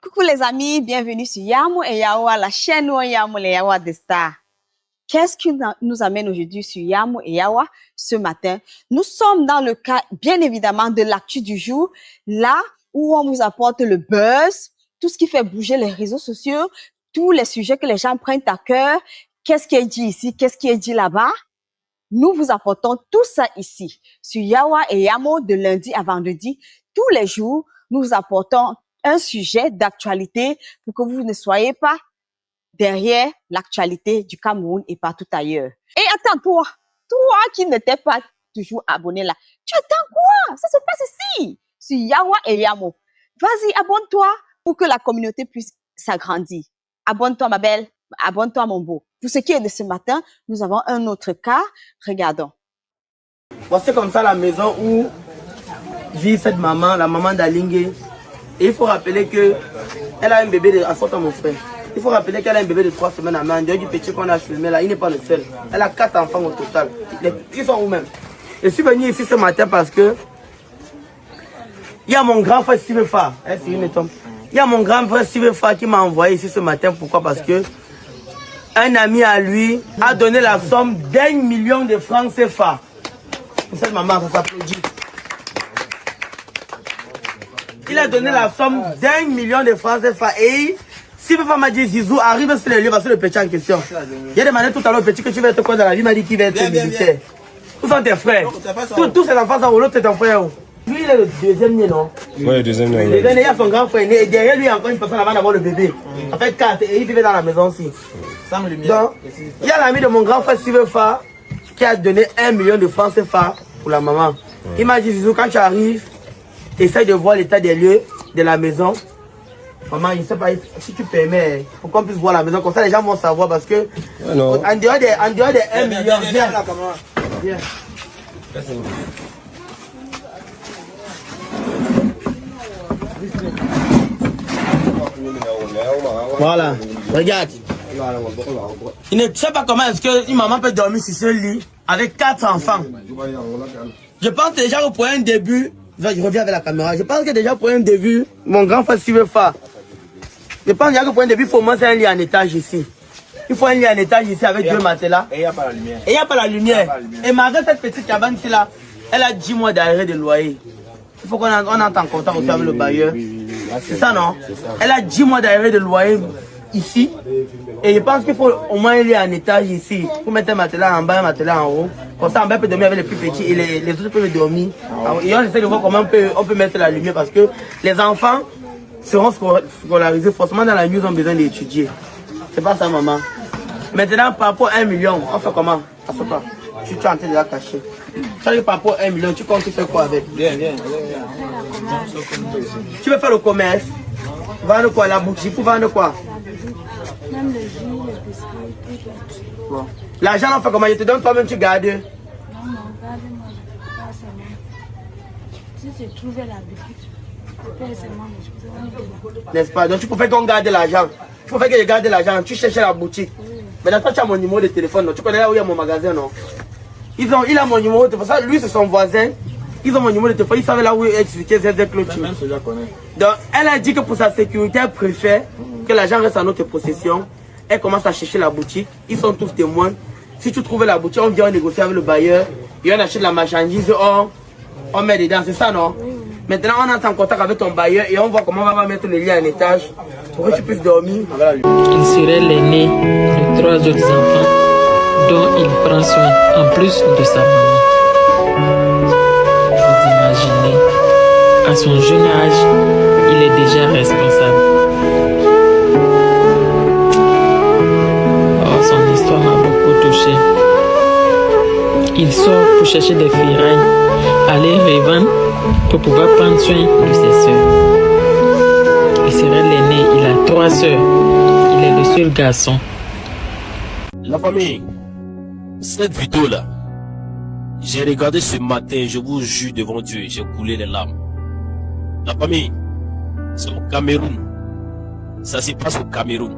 Coucou les amis, bienvenue sur Yamo et Yawa, la chaîne où Yamo et Yawa des stars. Qu'est-ce qui nous amène aujourd'hui sur Yamo et Yawa ce matin? Nous sommes dans le cas, bien évidemment, de l'actu du jour, là où on vous apporte le buzz, tout ce qui fait bouger les réseaux sociaux, tous les sujets que les gens prennent à cœur. Qu'est-ce qui est dit ici? Qu'est-ce qui est dit là-bas? Nous vous apportons tout ça ici, sur Yawa et Yamo, de lundi à vendredi. Tous les jours, nous vous apportons un sujet d'actualité pour que vous ne soyez pas derrière l'actualité du Cameroun et partout ailleurs. Et attends, toi qui n'étais pas toujours abonné là, tu attends quoi? Ça se passe ici, sur Yawa et Yamo. Vas-y, abonne-toi pour que la communauté puisse s'agrandir. Abonne-toi, ma belle. Abonne-toi, mon beau. Pour ce qui est de ce matin, nous avons un autre cas. Regardons. C'est comme ça la maison où vit cette maman, la maman d'Alingue. Et il faut rappeler qu'elle a un bébé de... Assorte mon frère. Il faut rappeler qu'elle a un bébé de 3 semaines à main. Du petit qu'on a filmé là, il n'est pas le seul. Elle a 4 enfants au total. Ils sont où même? Je suis venu ici ce matin parce que il y a mon grand frère Steve Fa. Il y a mon grand frère Steve Fa qui m'a envoyé ici ce matin. Pourquoi? Parce que un ami à lui a donné la somme d'1 million de francs CFA. Pour cette maman, ça s'applaudit. Il a donné la somme d'1 million de francs CFA. Et si Papa m'a dit Zizou, arrive sur le lieu, parce que le petit en question. Il a demandé tout à l'heure au petit que tu vas être quoi dans la vie, il m'a dit qu'il va être militaire. Où sont tes frères? Tous ces enfants sont où? L'autre c'est ton frère où? Lui il est le deuxième né, non? Oui, le deuxième né. Le dernier, il y a son grand frère né. Et derrière lui, il y a encore une personne avant d'avoir le bébé. En fait 4 et il vivait dans la maison aussi. Donc, il y a l'ami de mon grand frère Steve Fa qui a donné 1 million de francs CFA pour la maman. Il m'a dit Zizou, quand tu arrives, essaye de voir l'état des lieux de la maison. Maman, je ne sais pas si tu permets, pour qu'on puisse voir la maison. Comme ça, les gens vont savoir parce que en dehors des 1 million, viens. Viens. Voilà, regarde. Il ne sait pas comment est-ce qu'une maman peut dormir sur ce lit avec 4 enfants. Je pense que déjà pour un début, je reviens avec la caméra, je pense que déjà pour un début, mon grand frère Steve Fa, je pense déjà que pour un début, il faut au moins un lit en étage ici. Il faut un lit en étage ici avec 2 matelas. Et il n'y a pas la lumière. Et il n'y a pas la lumière. Et malgré cette petite cabane ici là, elle a 10 mois d'arrêt de loyer. Il faut qu'on entre en contact aussi avec le bailleur. C'est ça, non? Elle a 10 mois d'arrêt de loyer ici. Et je pense qu'il faut au moins un lit en étage ici. Pour mettre un matelas en bas, un matelas en haut. Comme ça, on peut dormir avec les plus petits et les autres peuvent dormir. Et on essaie de voir comment on peut mettre la lumière parce que les enfants seront scolarisés. Forcément, dans la nuit, ils ont besoin d'étudier. C'est pas ça, maman. Maintenant, par rapport à 1 million, on fait comment? Pas. Tu es en train de la cacher. Tu arrives par rapport à 1 million, tu comptes faire quoi avec? Viens. Tu veux faire le commerce? Vendre quoi? La boutique pour vendre quoi? Même le jus, le biscuit, tout. Bon. L'argent, on fait comment? Je te donne toi-même, tu gardes? Non, garde-moi, pas seulement. Si j'ai trouvé l'habitude, je fais seulement les choses. N'est-ce pas? Donc tu préfères qu'on garde l'argent. Tu préfères que je garde l'argent. Tu cherches la boutique. Maintenant, toi, tu as mon numéro de téléphone. Non? Tu connais là où il y a mon magasin, non? Il a mon numéro de téléphone. Ça, lui, c'est son voisin. Ils ont mon numéro de téléphone. Ils savent là où expliquer ZZ Clôture. Donc, elle a dit que pour sa sécurité, elle préfère que l'argent reste en notre possession. Elle commence à chercher la boutique. Ils sont tous témoins. Si tu trouves la boutique, on vient négocier avec le bailleur. Et on achète la marchandise. On met dedans. C'est ça, non? Maintenant, on entre en contact avec ton bailleur et on voit comment on va mettre le lit en étage pour que tu puisses dormir. Il serait l'aîné de 3 autres enfants dont il prend soin en plus de sa maman. Vous imaginez, à son jeune âge, il est déjà responsable. Oh, son histoire m'a beaucoup touché. Il sort pour chercher des ferrailles, aller revendre pour pouvoir prendre soin de ses soeurs. Il serait l'aîné, il a 3 sœurs. Il est le seul garçon. La famille, cette vidéo là, j'ai regardé ce matin, je vous jure devant Dieu, j'ai coulé les larmes. La famille, c'est au Cameroun. Ça se passe au Cameroun.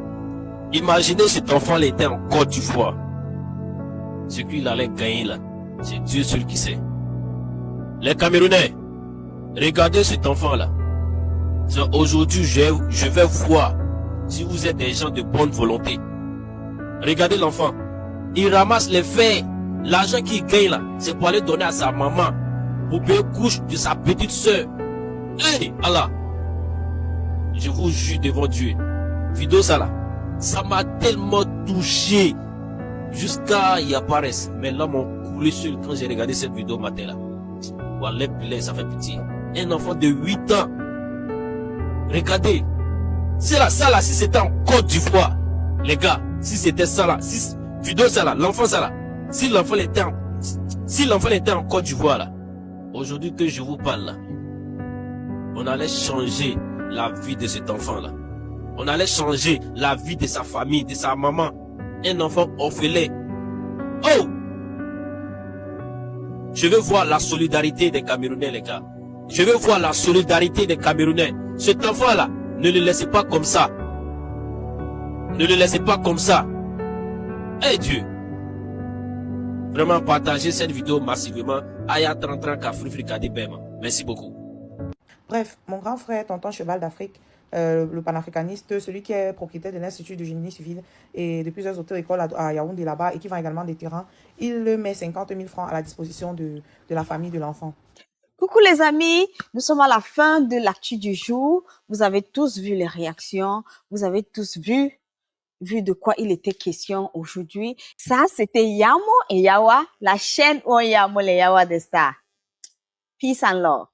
Imaginez cet enfant était en Côte d'Ivoire. Ce qu'il allait gagner là, c'est Dieu seul qui sait. Les Camerounais, regardez cet enfant là. Aujourd'hui, je vais voir si vous êtes des gens de bonne volonté. Regardez l'enfant. Il ramasse les fers. L'argent qu'il gagne là, c'est pour aller donner à sa maman. Pour payer couche de sa petite soeur. Hey, Allah. Je vous jure devant Dieu. Vidéo ça là. Ça m'a tellement touché. Jusqu'à y apparaître. Mais là, mon coulé sur quand j'ai regardé cette vidéo matin là. Wallah, ça fait pitié. Un enfant de 8 ans. Regardez. C'est là, ça là, si c'était en Côte d'Ivoire. Les gars, si c'était ça là, si vidéo ça là, l'enfant ça là. Si l'enfant était en Côte d'Ivoire là. Aujourd'hui que je vous parle là. On allait changer la vie de cet enfant là. On allait changer la vie de sa famille, de sa maman. Un enfant orphelin. Oh! Je veux voir la solidarité des Camerounais, les gars. Je veux voir la solidarité des Camerounais. Cet enfant-là, ne le laissez pas comme ça. Ne le laissez pas comme ça. Eh Dieu! Vraiment partagez cette vidéo massivement. Aya 30 Kafrifri Kadibema. Merci beaucoup. Bref, mon grand frère, tonton Cheval d'Afrique, le panafricaniste, celui qui est propriétaire de l'Institut de génie civil et de plusieurs auto-écoles à Yaoundé là-bas et qui vend également des terrains, il met 50 000 francs à la disposition de la famille de l'enfant. Coucou les amis, nous sommes à la fin de l'actu du jour. Vous avez tous vu les réactions, vous avez tous vu de quoi il était question aujourd'hui. Ça, c'était Yamo et Yawa, la chaîne où Yamo les Yawa des stars. Peace and love.